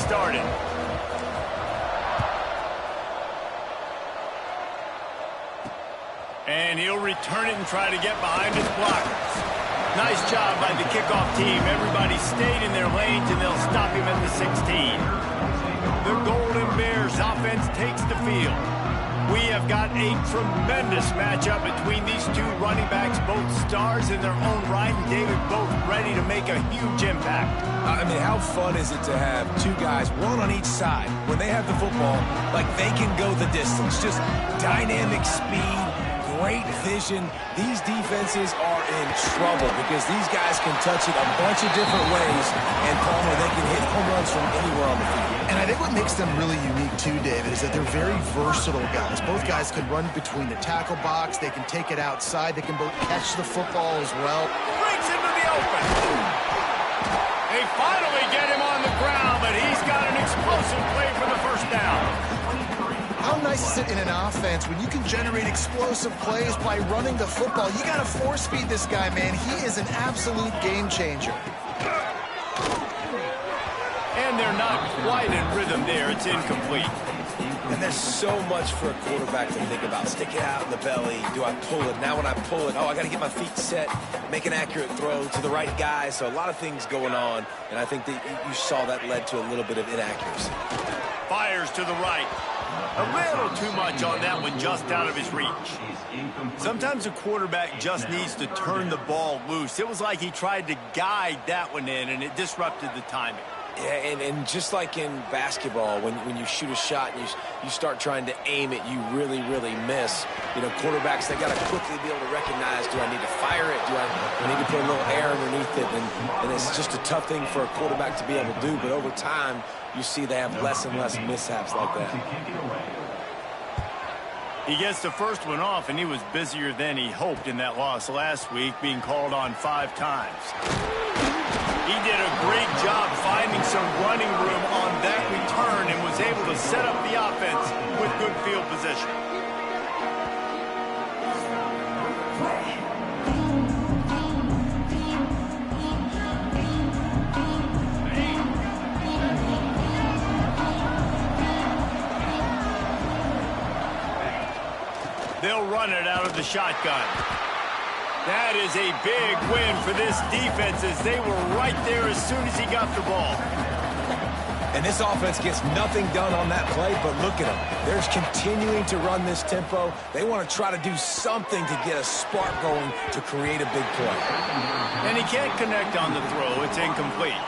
started. And he'll return it and try to get behind his blockers. Nice job by the kickoff team. Everybody stayed in their lanes, and they'll stop him at the 16. The Golden Bears offense takes the field. We have got a tremendous matchup between these two running backs, both stars in their own right, and David, both ready to make a huge impact. I mean, how fun is it to have two guys, one on each side, when they have the football, like they can go the distance. Just dynamic speed, great vision. These defenses are in trouble because these guys can touch it a bunch of different ways, and Palmer, they can hit home runs from anywhere on the field. And I think what makes them really unique too, David, is that they're very versatile guys. Both guys can run between the tackle box. They can take it outside. They can both catch the football as well. Breaks into the open. They finally get him on the ground, but he's got an explosive play for the first down. How nice is it in an offense when you can generate explosive plays by running the football? You got to force feed this guy, man. He is an absolute game changer. And they're not quite in rhythm there. It's incomplete. And there's so much for a quarterback to think about. Stick it out in the belly. Do I pull it? Now when I pull it, I got to get my feet set, make an accurate throw to the right guy. So a lot of things going on, and I think that you saw that led to a little bit of inaccuracy. Fires to the right. A little too much on that one, just out of his reach. Sometimes a quarterback just needs to turn the ball loose. It was like he tried to guide that one in, and it disrupted the timing. Yeah, and just like in basketball, when you shoot a shot and you start trying to aim it, you really, really miss. You know, quarterbacks, they got to quickly be able to recognize, do I need to fire it? Do I need to put a little air underneath it? And it's just a tough thing for a quarterback to be able to do. But over time, you see they have less and less mishaps like that. He gets the first one off, and he was busier than he hoped in that loss last week, being called on 5 times. He did a great job finding some running room on that return and was able to set up the offense with good field position. They'll run it out of the shotgun. That is a big win for this defense as they were right there as soon as he got the ball. And this offense gets nothing done on that play, but look at them. They're continuing to run this tempo. They want to try to do something to get a spark going to create a big play. And he can't connect on the throw. It's incomplete.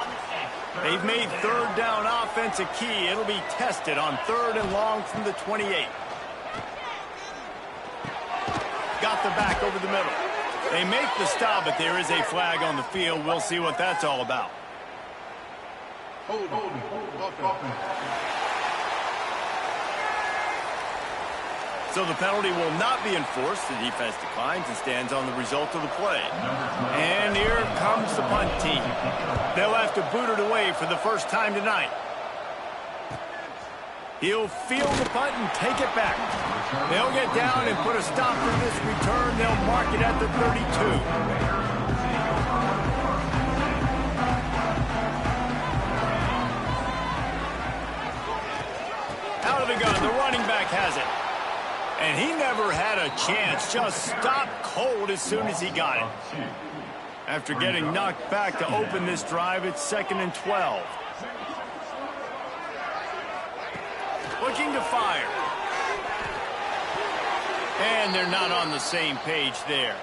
They've made third down offense a key. It'll be tested on 3rd and long from the 28. Got the back over the middle. They make the stop, but there is a flag on the field. We'll see what that's all about. So the penalty will not be enforced. The defense declines and stands on the result of the play. And here comes the punt team. They'll have to boot it away for the first time tonight. He'll field the punt and take it back. They'll get down and put a stop to this return. They'll mark it at the 32. Out of the gun, the running back has it. And he never had a chance, just stopped cold as soon as he got it. After getting knocked back to open this drive, it's 2nd and 12. Looking to fire. And they're not on the same page there.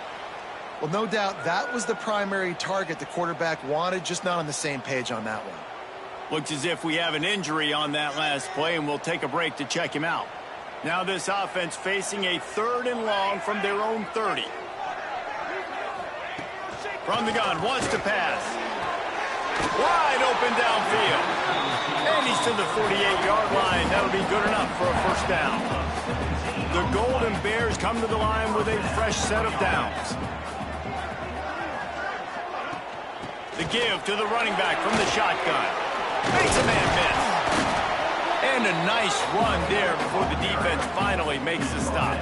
Well, no doubt that was the primary target the quarterback wanted, just not on the same page on that one. Looks as if we have an injury on that last play, and we'll take a break to check him out. Now this offense facing a 3rd and long from their own 30. From the gun, wants to pass. Wide open downfield. And he's to the 48-yard line. That'll be good enough for a first down. The Golden Bears come to the line with a fresh set of downs. The give to the running back from the shotgun. Makes a man miss. And a nice run there before the defense finally makes the stop.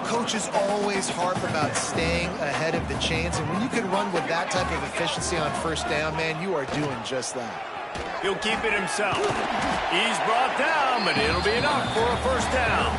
Coaches always harp about staying ahead of the chains, and when you can run with that type of efficiency on first down, man, you are doing just that. He'll keep it himself. He's brought down, but it'll be enough for a first down.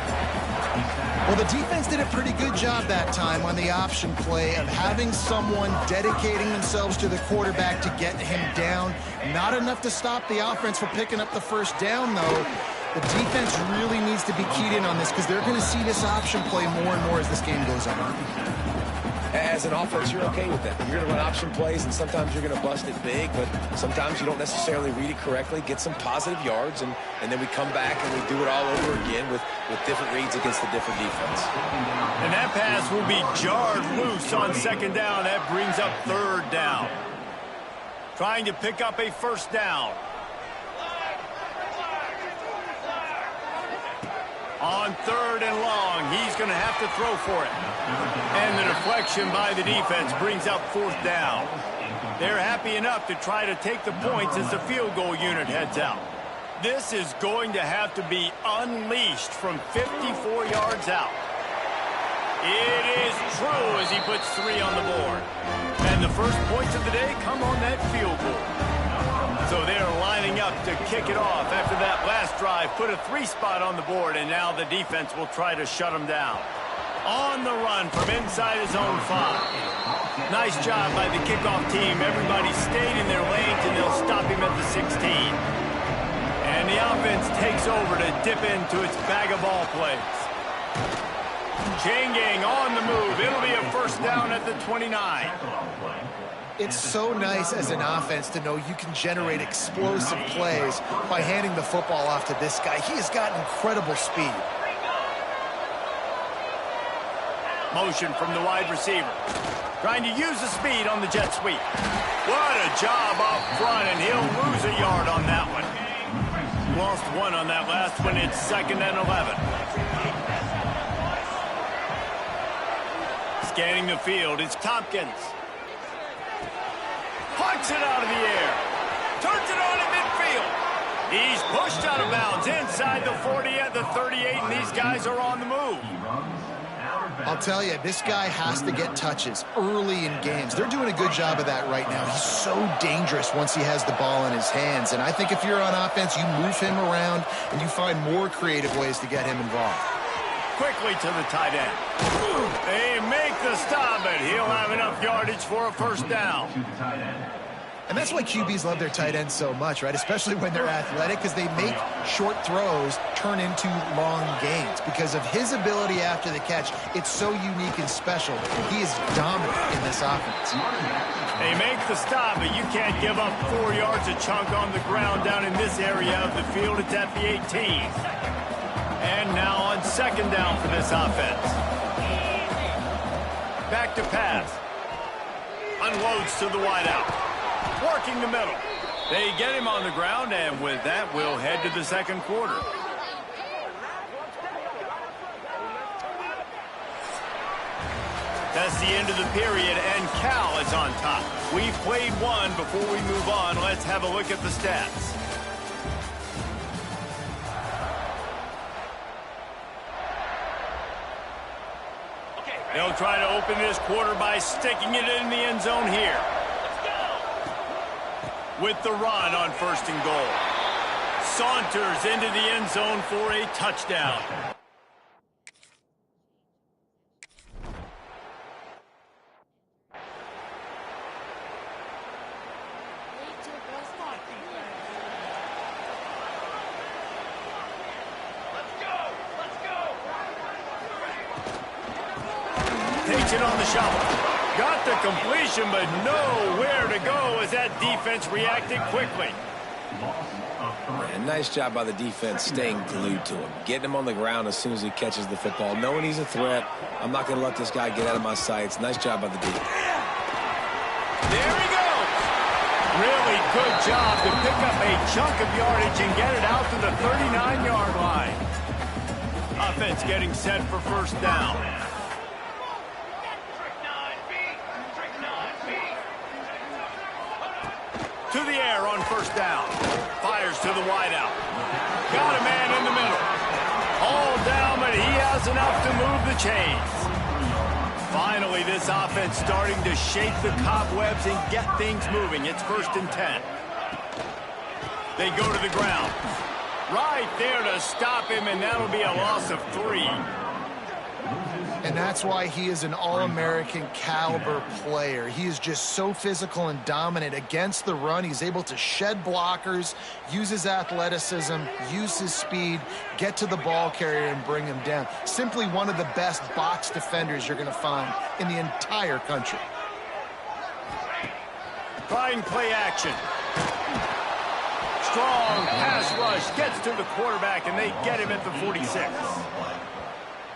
Well, the defense did a pretty good job that time on the option play of having someone dedicating themselves to the quarterback to get him down. Not enough to stop the offense from picking up the first down, though. The defense really needs to be keyed in on this because they're going to see this option play more and more as this game goes on. As an offense, you're okay with that. You're going to run option plays, and sometimes you're going to bust it big, but sometimes you don't necessarily read it correctly, get some positive yards, and then we come back and we do it all over again with different reads against the different defense. And that pass will be jarred loose on second down. That brings up third down. Trying to pick up a first down. On third and long, he's going to have to throw for it. And the deflection by the defense brings up fourth down. They're happy enough to try to take the points as the field goal unit heads out. This is going to have to be unleashed from 54 yards out. It is true as he puts 3 on the board. And the first points of the day come on that field goal. So they're lining up to kick it off after that last drive. Put a 3 spot on the board, and now the defense will try to shut them down. On the run from inside his own 5. Nice job by the kickoff team. Everybody stayed in their lanes, and they'll stop him at the 16. And the offense takes over to dip into its bag of ball plays. Chain gang on the move. It'll be a first down at the 29. It's so nice as an offense to know you can generate explosive plays by handing the football off to this guy. He has got incredible speed. Motion from the wide receiver. Trying to use the speed on the jet sweep. What a job up front, and he'll lose a yard on that one. Lost 1 on that last one. It's 2nd and 11. Scanning the field, it's Tompkins. Punts it out of the air. Turns it on in midfield. He's pushed out of bounds inside the 40 at the 38, and these guys are on the move. I'll tell you, this guy has to get touches early in games. They're doing a good job of that right now. He's so dangerous once he has the ball in his hands. And I think if you're on offense, you move him around and you find more creative ways to get him involved. Quickly to the tight end. They make the stop, but he'll have enough yardage for a first down. And that's why QBs love their tight ends so much, right? Especially when they're athletic, because they make short throws turn into long gains. Because of his ability after the catch, it's so unique and special. He is dominant in this offense. They make the stop, but you can't give up 4 yards a chunk on the ground down in this area of the field. It's at the 18. And now on second down for this offense. Back to pass. Unloads to the wideout. Working the middle. They get him on the ground, and with that, we'll head to the second quarter. That's the end of the period, and Cal is on top. We've played 1 before we move on. Let's have a look at the stats. They'll try to open this quarter by sticking it in the end zone here. With the run on 1st and goal. Saunters into the end zone for a touchdown. Takes it on the shovel. Got the completion, but nowhere to go as that defense reacted quickly. And nice job by the defense staying glued to him. Getting him on the ground as soon as he catches the football. Knowing he's a threat, I'm not going to let this guy get out of my sights. Nice job by the D. There he goes. Really good job to pick up a chunk of yardage and get it out to the 39-yard line. Offense getting set for first down. To the air on first down. Fires to the wideout. Got a man in the middle. All down, but he has enough to move the chains. Finally, this offense starting to shake the cobwebs and get things moving. It's 1st and 10. They go to the ground. Right there to stop him, and that'll be a loss of 3. And that's why he is an All-American caliber player. He is just so physical and dominant against the run. He's able to shed blockers, use his athleticism, use his speed, get to the ball carrier and bring him down. Simply one of the best box defenders you're going to find in the entire country. Trying play action. Strong pass rush gets to the quarterback, and they get him at the 46.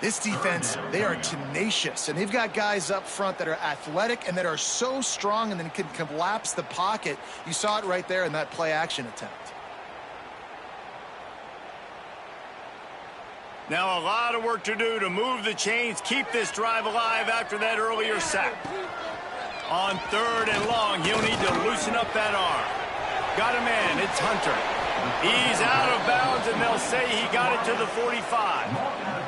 This defense, they are tenacious, and they've got guys up front that are athletic and that are so strong and then can collapse the pocket. You saw it right there in that play action attempt. Now a lot of work to do to move the chains, keep this drive alive after that earlier sack. On 3rd and long, he'll need to loosen up that arm. Got a man, it's Hunter. He's out of bounds, and they'll say he got it to the 45.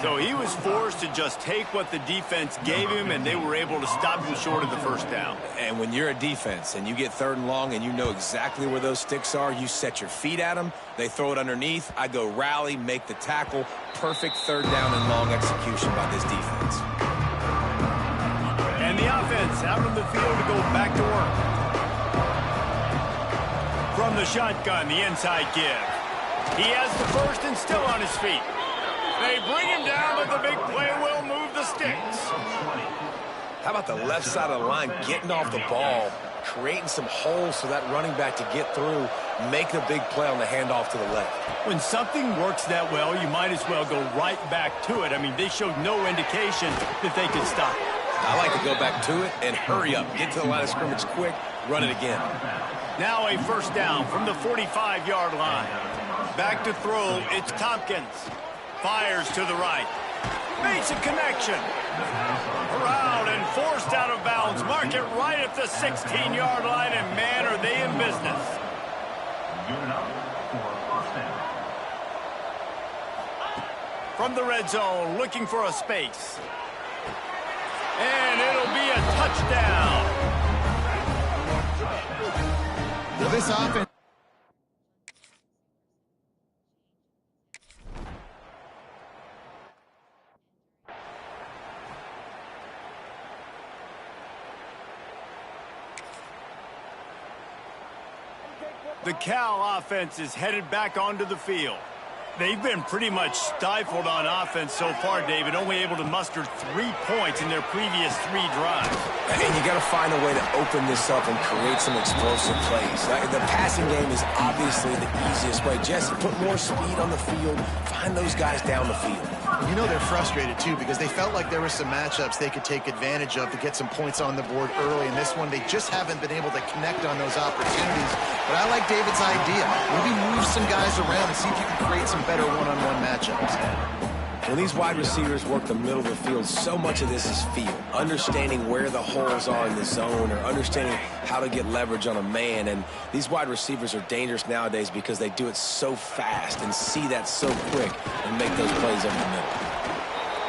So he was forced to just take what the defense gave him, and they were able to stop him short of the first down. And when you're a defense and you get 3rd and long and you know exactly where those sticks are, you set your feet at them, they throw it underneath, I go rally, make the tackle. Perfect 3rd down and long execution by this defense. And the offense out on the field to go back to work. From the shotgun, the inside give. He has the first and still on his feet. They bring him down, but the big play will move the sticks. How about the left side of the line getting off the ball, creating some holes for that running back to get through, make the big play on the handoff to the left. When something works that well, you might as well go right back to it. I mean, they showed no indication that they could stop it. I like to go back to it and hurry up, get to the line of scrimmage quick, run it again. Now a first down from the 45-yard line. Back to throw, it's Tompkins. Fires to the right. Makes a connection. Around and forced out of bounds. Mark it right at the 16-yard line, and man, are they in business. From the red zone, looking for a space. And it'll be a touchdown. Well, this offense... The Cal offense is headed back onto the field. They've been pretty much stifled on offense so far, David, only able to muster 3 points in their previous 3 drives. And you got to find a way to open this up and create some explosive plays. The passing game is obviously the easiest way. Jesse, put more speed on the field, find those guys down the field. You know they're frustrated, too, because they felt like there were some matchups they could take advantage of to get some points on the board early. In this one, they just haven't been able to connect on those opportunities. But I like David's idea. Maybe move some guys around and see if you can create some better one-on-one matchups. When these wide receivers work the middle of the field, so much of this is feel. Understanding where the holes are in the zone or understanding how to get leverage on a man. And these wide receivers are dangerous nowadays because they do it so fast and see that so quick and make those plays over the middle.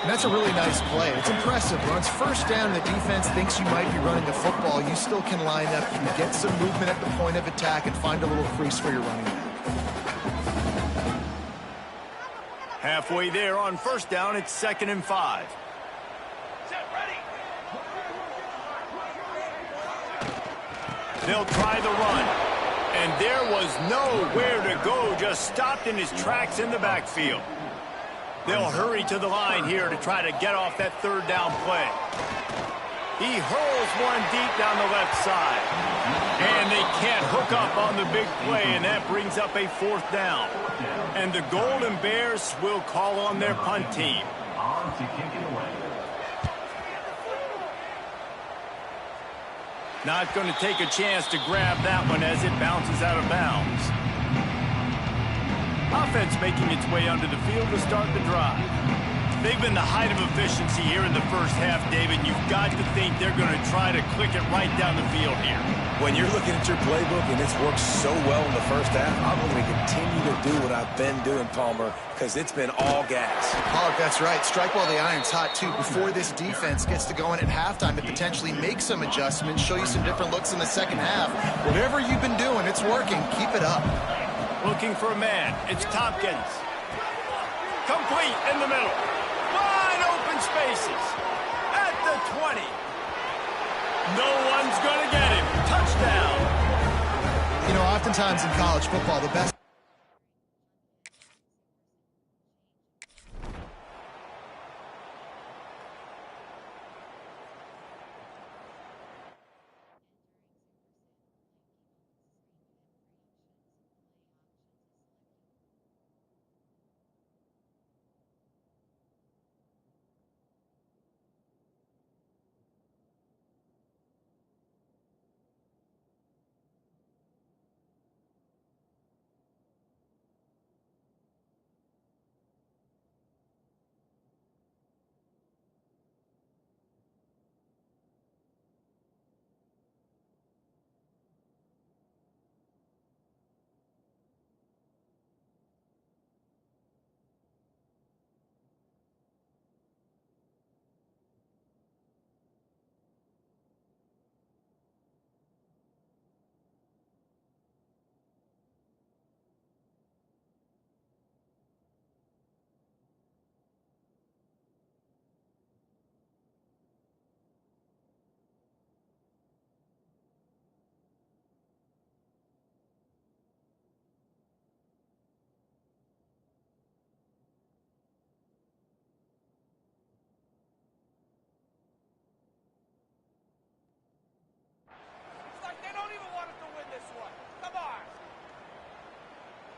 And that's a really nice play. It's impressive. When it's first down and the defense thinks you might be running the football, you still can line up. You can get some movement at the point of attack and find a little crease where you're running back. Halfway there on first down, it's 2nd and 5. They'll try the run. And there was nowhere to go, just stopped in his tracks in the backfield. They'll hurry to the line here to try to get off that 3rd down play. He hurls one deep down the left side. And they can't hook up on the big play, and that brings up a 4th down. And the Golden Bears will call on their punt team. Not going to take a chance to grab that one as it bounces out of bounds. Offense making its way onto the field to start the drive. They've been the height of efficiency here in the first half, David. You've got to think they're going to try to click it right down the field here. When you're looking at your playbook and it's worked so well in the first half, I'm going to continue to do what I've been doing, Palmer, because it's been all gas. Oh, that's right. Strike while the iron's hot, too. Before this defense gets to going at halftime to potentially make some adjustments, show you some different looks in the second half. Whatever you've been doing, it's working. Keep it up. Looking for a man. It's Tompkins. Complete in the middle. Wide open spaces. At the 20. No one's going to get him. Touchdown. You know, oftentimes in college football, the best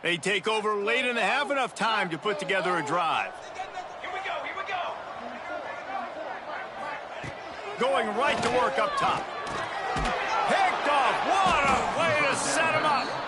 They take over late in the half, enough time to put together a drive. Here we go. Going right to work up top. Picked off. What a way to set him up.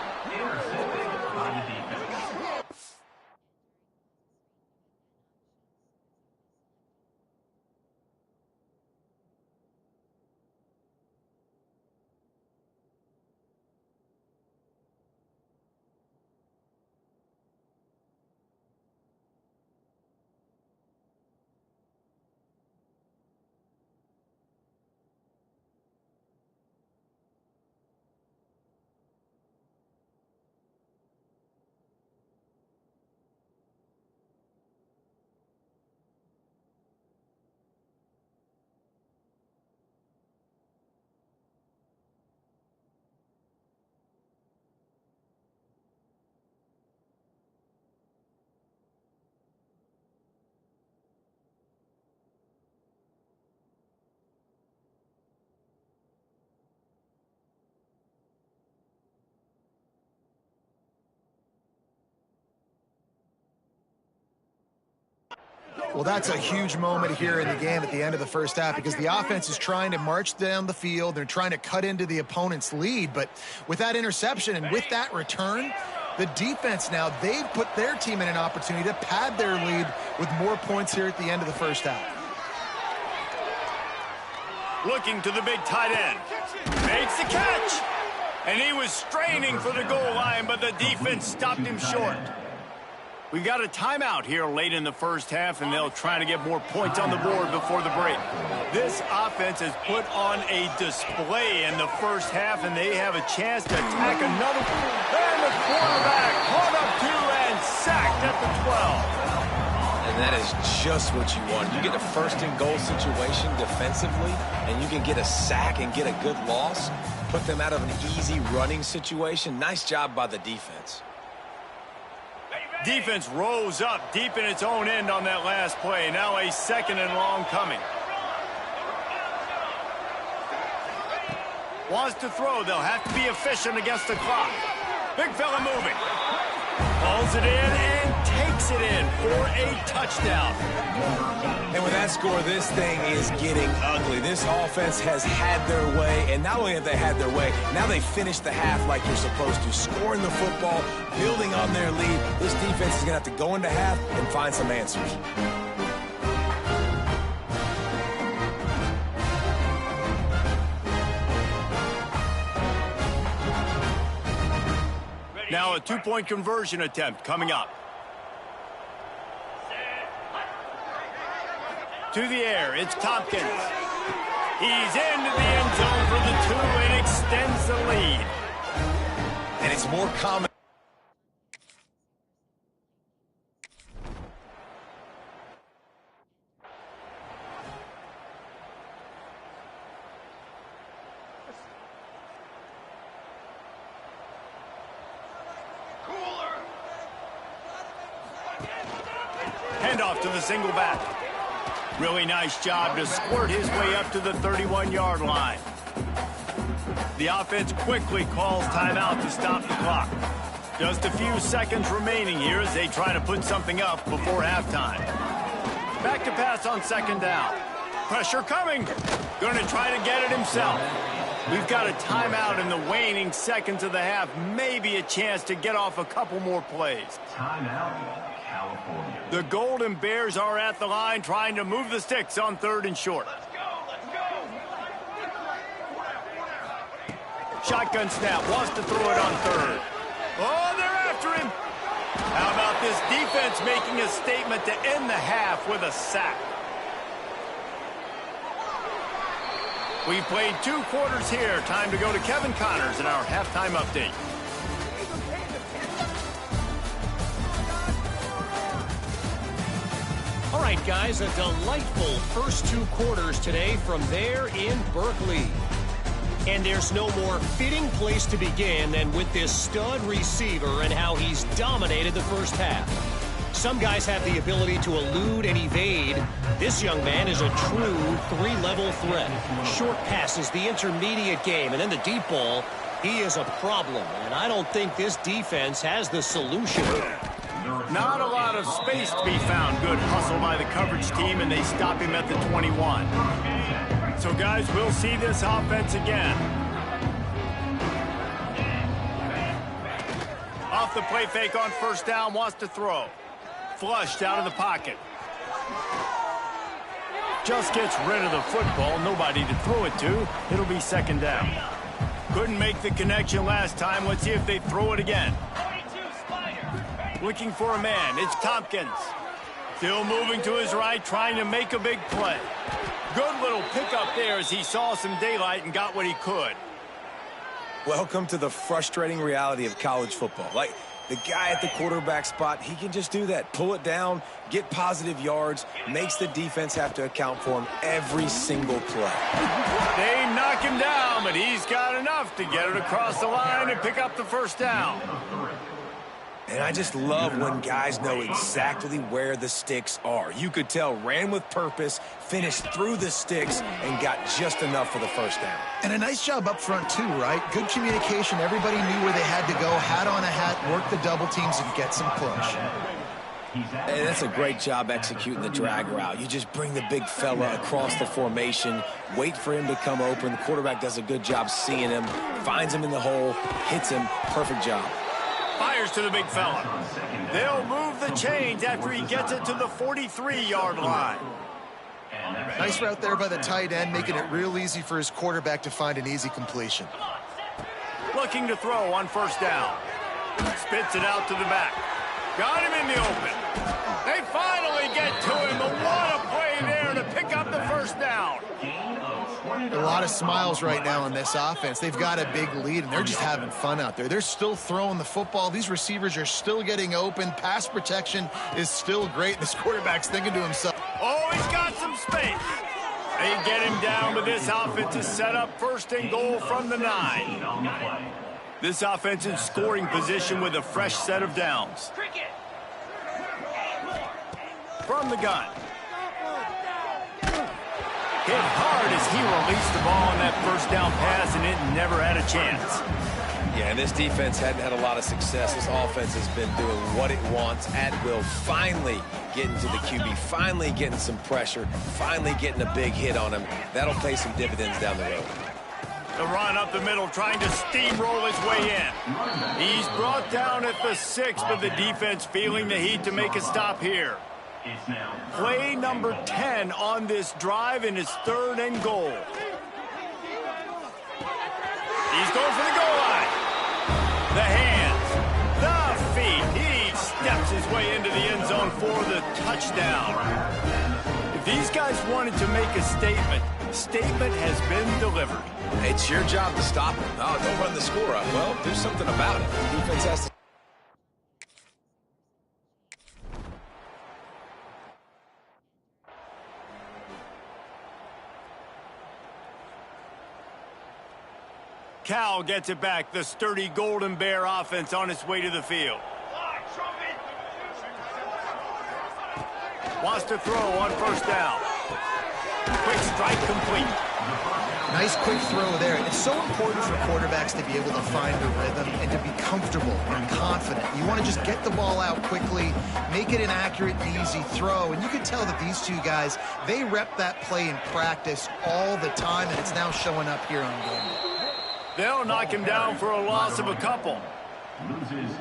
Well, that's a huge moment here in the game at the end of the first half because the offense is trying to march down the field. They're trying to cut into the opponent's lead. But with that interception and with that return, the defense now, they've put their team in an opportunity to pad their lead with more points here at the end of the first half. Looking to the big tight end. Makes the catch. And he was straining for the goal line, but the defense stopped him short. We've got a timeout here late in the first half, and they'll try to get more points on the board before the break. This offense has put on a display in the first half, and they have a chance to attack another. And the quarterback caught up to and sacked at the 12. And that is just what you want. You get a first-and-goal situation defensively, and you can get a sack and get a good loss, put them out of an easy running situation. Nice job by the defense. Defense rose up deep in its own end on that last play. Now a second and long coming. Wants to throw. They'll have to be efficient against the clock. Big fella moving. Pulls it in and takes it in for a touchdown. And with that score, this thing is getting ugly. This offense has had their way, and not only have they had their way, now they finished the half like you're supposed to, scoring the football, building on their lead. This defense is going to have to go into half and find some answers. Now a two-point conversion attempt coming up. To the air, it's Tompkins. He's into the end zone for the 2 and extends the lead. And it's more common. Handoff to the single back. Really nice job to squirt his way up to the 31-yard line. The offense quickly calls timeout to stop the clock. Just a few seconds remaining here as they try to put something up before halftime. Back to pass on second down. Pressure coming. Going to try to get it himself. We've got a timeout in the waning seconds of the half. Maybe a chance to get off a couple more plays. Timeout, California. The Golden Bears are at the line trying to move the sticks on 3rd and short. Let's go. Shotgun snap, wants to throw it on 3rd. Oh, they're after him. How about this defense making a statement to end the half with a sack? We've played 2 quarters here. Time to go to Kevin Connors in our halftime update. All right, guys, a delightful first 2 quarters today from there in Berkeley. And there's no more fitting place to begin than with this stud receiver and how he's dominated the first half. Some guys have the ability to elude and evade. This young man is a true 3-level threat. Short passes, the intermediate game, and then the deep ball. He is a problem, and I don't think this defense has the solution. Not a lot of space to be found. Good hustle by the coverage team, and they stop him at the 21. So, guys, we'll see this offense again. Off the play fake on first down, wants to throw. Flushed out of the pocket. Just gets rid of the football. Nobody to throw it to. It'll be second down. Couldn't make the connection last time. Let's see if they throw it again. Looking for a man. It's Tompkins. Still moving to his right, trying to make a big play. Good little pickup there as he saw some daylight and got what he could. Welcome to the frustrating reality of college football. Like, the guy at the quarterback spot, he can just do that. Pull it down, get positive yards, makes the defense have to account for him every single play. They knock him down, but he's got enough to get it across the line and pick up the first down. And I just love when guys know exactly where the sticks are. You could tell ran with purpose, finished through the sticks, and got just enough for the first down. And a nice job up front, too, right? Good communication. Everybody knew where they had to go, hat on a hat, work the double teams, and get some push. And that's a great job executing the drag route. You just bring the big fella across the formation, wait for him to come open. The quarterback does a good job seeing him, finds him in the hole, hits him. Perfect job. Fires to the big fella. They'll move the chains after he gets it to the 43-yard line. Nice route there by the tight end, making it real easy for his quarterback to find an easy completion. Looking to throw on first down. Spits it out to the back. Got him in the open. They finally get to him, but what a play there to pick up the first down. A lot of smiles right now in this offense. They've got a big lead, and they're just having fun out there. They're still throwing the football. These receivers are still getting open. Pass protection is still great. This quarterback's thinking to himself, oh, he's got some space. They get him down, but this offense is set up first and goal from the 9. This offense in scoring position with a fresh set of downs. From the gun. Hit hard as he released the ball on that first down pass, and it never had a chance. Yeah, and this defense hadn't had a lot of success. This offense has been doing what it wants at will. Finally getting to the QB, finally getting some pressure, finally getting a big hit on him. That'll pay some dividends down the road. The run up the middle, trying to steamroll his way in. He's brought down at the 6, but the defense feeling the heat to make a stop here. Play number 10 on this drive, and it's 3rd and goal. He's going for the goal line. The hands. his way into the end zone for the touchdown. If these guys wanted to make a statement has been delivered. It's your job to stop him. Oh, don't run the score up. Well, do something about it. The defense has to. Cal gets it back. The sturdy Golden Bear offense on its way to the field. Wants to throw on first down. Quick strike complete. Nice quick throw there. It's so important for quarterbacks to be able to find a rhythm and to be comfortable and confident. You want to just get the ball out quickly, make it an accurate and easy throw. And you can tell that these two guys, they rep that play in practice all the time, and it's now showing up here on game. They'll knock him down for a loss of a couple.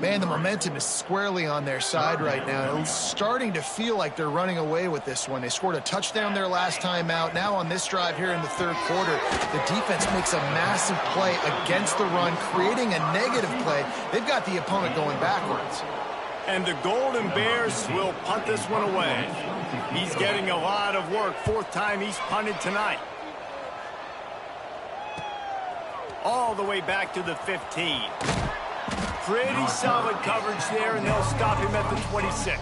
Man, the momentum is squarely on their side right now. It's starting to feel like they're running away with this one. They scored a touchdown their last time out. Now on this drive here in the third quarter, the defense makes a massive play against the run, creating a negative play. They've got the opponent going backwards. And the Golden Bears will punt this one away. He's getting a lot of work. Fourth time he's punted tonight. All the way back to the 15. Pretty solid coverage there, and they'll stop him at the 26.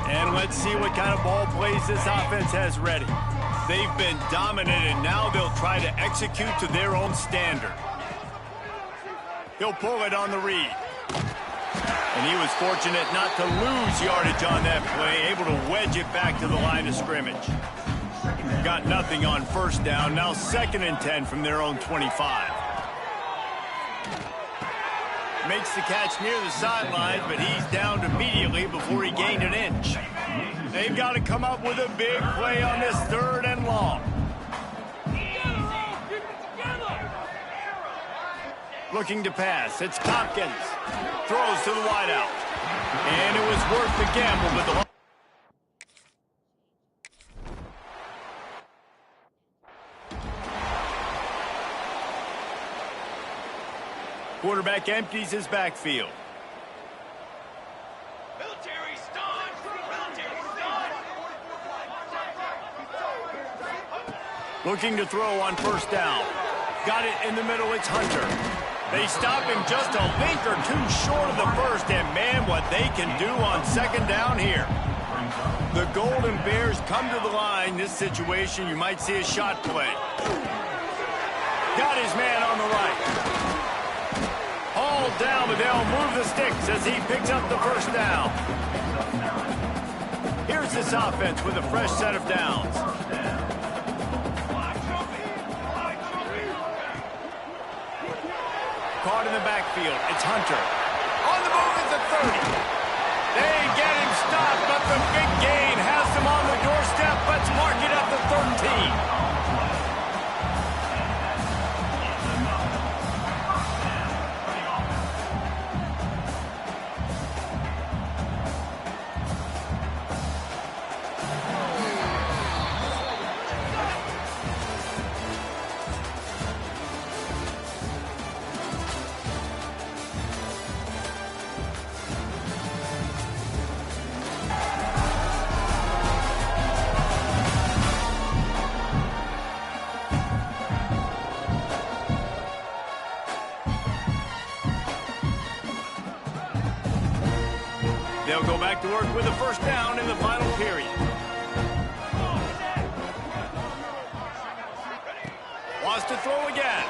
And let's see what kind of ball plays this offense has ready. They've been dominant, and now they'll try to execute to their own standard. He'll pull it on the read. And he was fortunate not to lose yardage on that play, able to wedge it back to the line of scrimmage. Got nothing on first down, now 2nd and 10 from their own 25. Makes the catch near the sideline, but he's downed immediately before he gained an inch. They've got to come up with a big play on this 3rd and long. Looking to pass, it's Tompkins. Throws to the wideout. And it was worth the gamble, but the quarterback empties his backfield. Military stun! Military stun! Looking to throw on first down. Got it in the middle, it's Hunter. They stop him just a link or two short of the first, and man, what they can do on 2nd down here. The Golden Bears come to the line. This situation, you might see a shot play. Got his man on the right. Hauled down, but they'll move the sticks as he picks up the first down. Here's this offense with a fresh set of downs. Caught in the backfield, it's Hunter. On the move at the 30. They get him stopped, but the big gain has them on the doorstep. Let's mark it up to 13. They'll go back to work with a first down in the final period. Wants to throw again.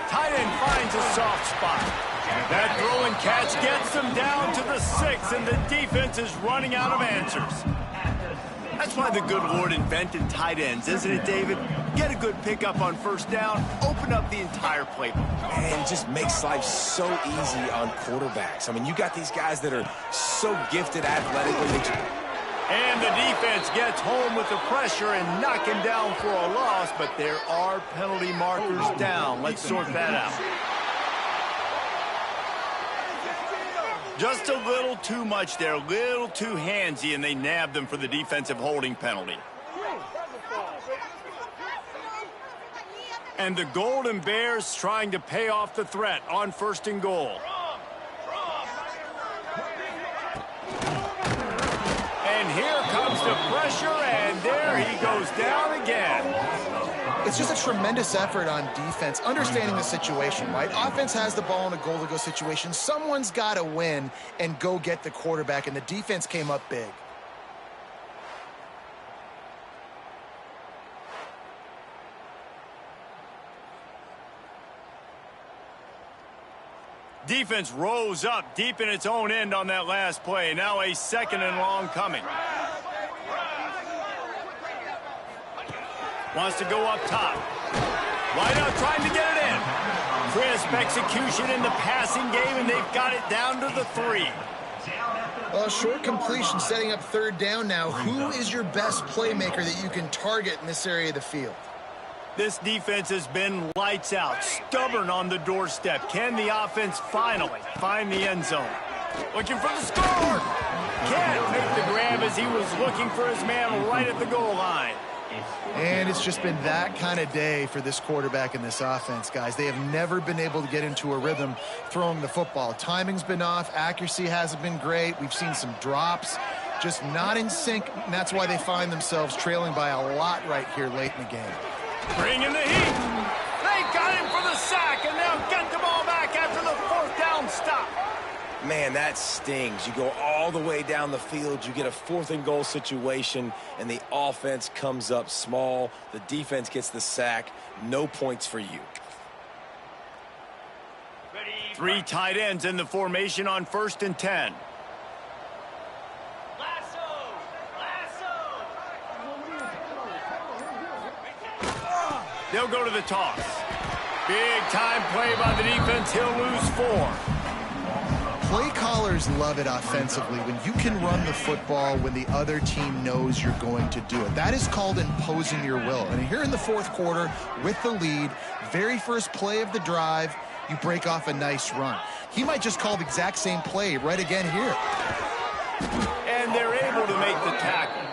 Tight end finds a soft spot. That throw and catch gets them down to the 6, and the defense is running out of answers. That's why the good Lord invented tight ends, isn't it, David? Get a good pickup on first down, open up the entire playbook. And it just makes life so easy on quarterbacks. I mean, you got these guys that are so gifted athletically. And the defense gets home with the pressure and knock him down for a loss, but there are penalty markers down. Let's sort that out. Just a little too much there, a little too handsy, and they nabbed them for the defensive holding penalty. And the Golden Bears trying to pay off the threat on 1st and goal. the pressure, and there he goes down again. It's just a tremendous effort on defense, understanding the situation, right? Offense has the ball in a goal-to-go situation. Someone's got to win and go get the quarterback, and the defense came up big. Defense rose up deep in its own end on that last play. Now a 2nd and long coming. Wants to go up top. Wide out trying to get it in. Crisp execution in the passing game, and they've got it down to the 3. A short completion setting up 3rd down now. Who is your best playmaker that you can target in this area of the field? This defense has been lights out, stubborn on the doorstep. Can the offense finally find the end zone? Looking for the score! Can't make the grab as he was looking for his man right at the goal line. And it's just been that kind of day for this quarterback and this offense, guys. They have never been able to get into a rhythm throwing the football. Timing's been off. Accuracy hasn't been great. We've seen some drops. Just not in sync, and that's why they find themselves trailing by a lot right here late in the game. Bringing the heat. They got him for the sack, and they'll get the ball back after the 4th down stop. Man, that stings. You go all the way down the field, you get a 4th and goal situation, and the offense comes up small. The defense gets the sack. No points for you. 3 tight ends in the formation on 1st and 10. They'll go to the toss. Big time play by the defense. He'll lose 4. Play callers love it offensively when you can run the football when the other team knows you're going to do it. That is called imposing your will. And here in the 4th quarter with the lead, very first play of the drive, you break off a nice run. He might just call the exact same play right again here. And they're able to make the tackle.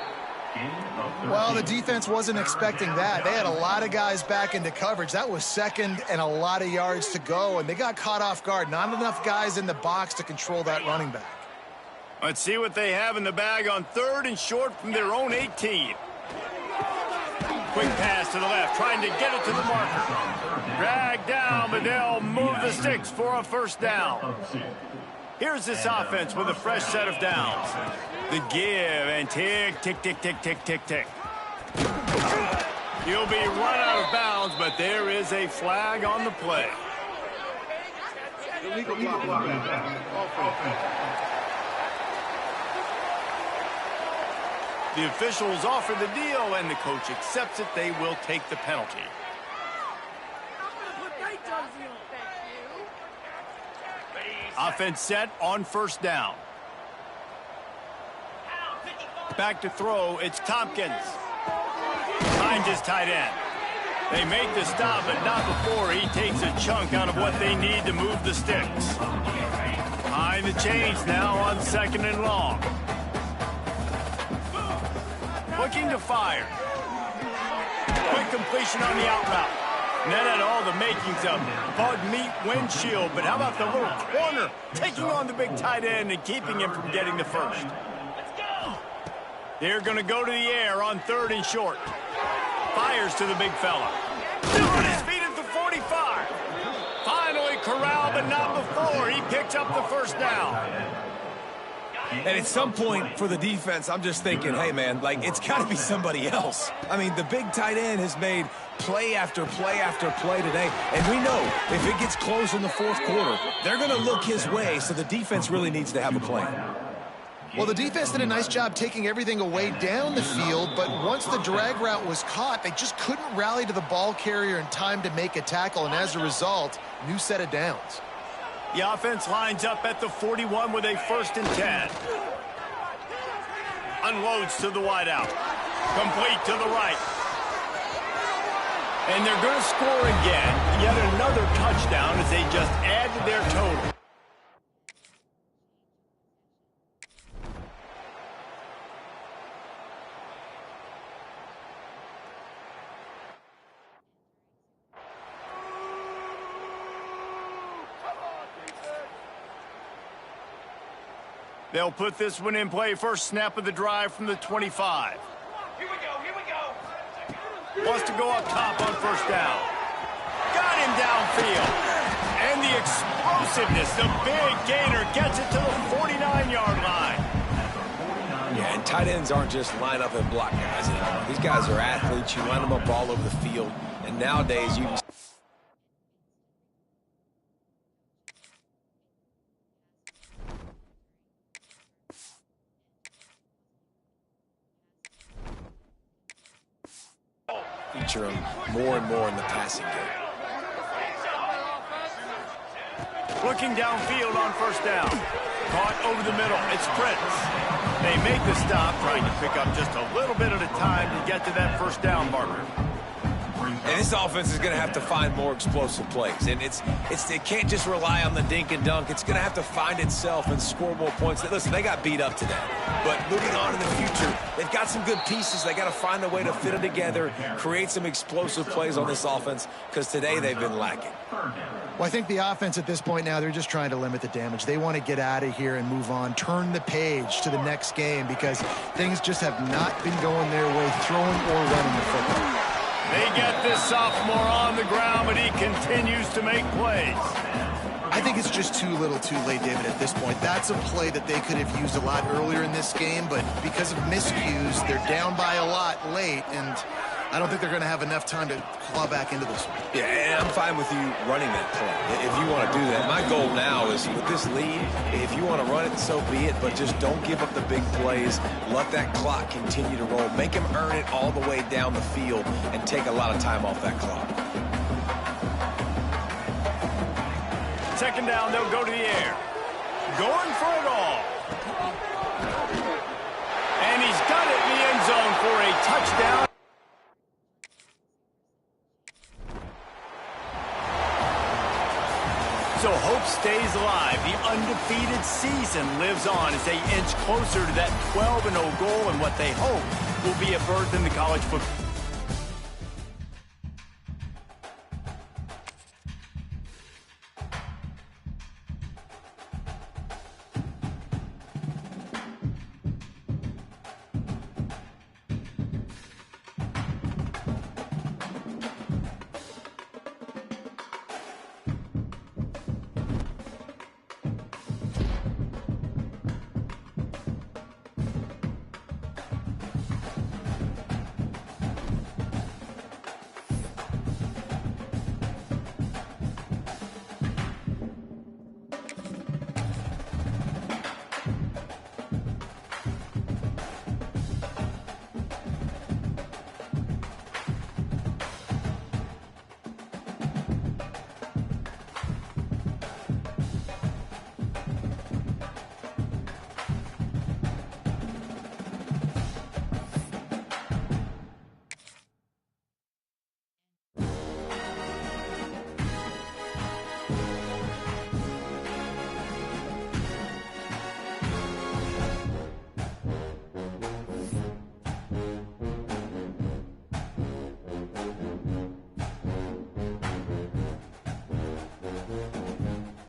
Well, the defense wasn't expecting that. They had a lot of guys back into coverage. That was 2nd and a lot of yards to go, and they got caught off guard. Not enough guys in the box to control that running back. Let's see what they have in the bag on 3rd and short from their own 18. Quick pass to the left, trying to get it to the marker. Drag down, but they'll move the sticks for a 1st down. Here's this offense with a fresh set of downs. The give and tick, tick, tick, tick, tick, tick, tick. He'll be run out of bounds, but there is a flag on the play. The officials offer the deal, and the coach accepts it. They will take the penalty. Offense set on 1st down. Back to throw, it's Tompkins. Finds his tight end. They make the stop, but not before he takes a chunk out of what they need to move the sticks. Behind the chains now on 2nd and long. Looking to fire. Quick completion on the out route. And that had all the makings of bug meat windshield, but how about the little corner taking on the big tight end and keeping him from getting the 1st? They're going to go to the air on 3rd and short. Fires to the big fella. Still on his feet at the 45. Finally corralled, but not before. He picks up the 1st down. And at some point for the defense, I'm just thinking, hey, man, like, it's got to be somebody else. I mean, the big tight end has made play after play after play today. And we know if it gets close in the 4th quarter, they're going to look his way, so the defense really needs to have a plan. Well, the defense did a nice job taking everything away down the field, but once the drag route was caught, they just couldn't rally to the ball carrier in time to make a tackle, and as a result, new set of downs. The offense lines up at the 41 with a 1st and 10. Unloads to the wideout. Complete to the right. And they're going to score again. Yet another touchdown as they just add to their total. They'll put this one in play first snap of the drive from the 25. Here we go, here we go. Wants to go up top on first down. Got him downfield. And the explosiveness, the big gainer gets it to the 49-yard line. Yeah, and tight ends aren't just line up and block guys anymore. These guys are athletes. You line them up all over the field. And nowadays, you can feature them more and more in the passing game. Looking downfield on first down. Caught over the middle. It's Prince. They make the stop, trying to pick up just a little bit at a time to get to that first down marker. And this offense is going to have to find more explosive plays. And it can't just rely on the dink and dunk. It's going to have to find itself and score more points. Listen, they got beat up today. But moving on in the future, they've got some good pieces. They got to find a way to fit them together, create some explosive plays on this offense, because today they've been lacking. Well, I think the offense at this point now, they're just trying to limit the damage. They want to get out of here and move on, turn the page to the next game, because things just have not been going their way, throwing or running the football. They get this sophomore on the ground, but he continues to make plays. I think it's just too little too late, David, at this point. That's a play that they could have used a lot earlier in this game, but because of miscues, they're down by a lot late, and I don't think they're going to have enough time to claw back into this one. Yeah, and I'm fine with you running that play if you want to do that. My goal now is with this lead, if you want to run it, so be it, but just don't give up the big plays. Let that clock continue to roll. Make them earn it all the way down the field and take a lot of time off that clock. Second down, they'll go to the air. Going for it all. And he's got it in the end zone for a touchdown. So hope stays alive. The undefeated season lives on as they inch closer to that 12-0 goal and what they hope will be a berth in the college football.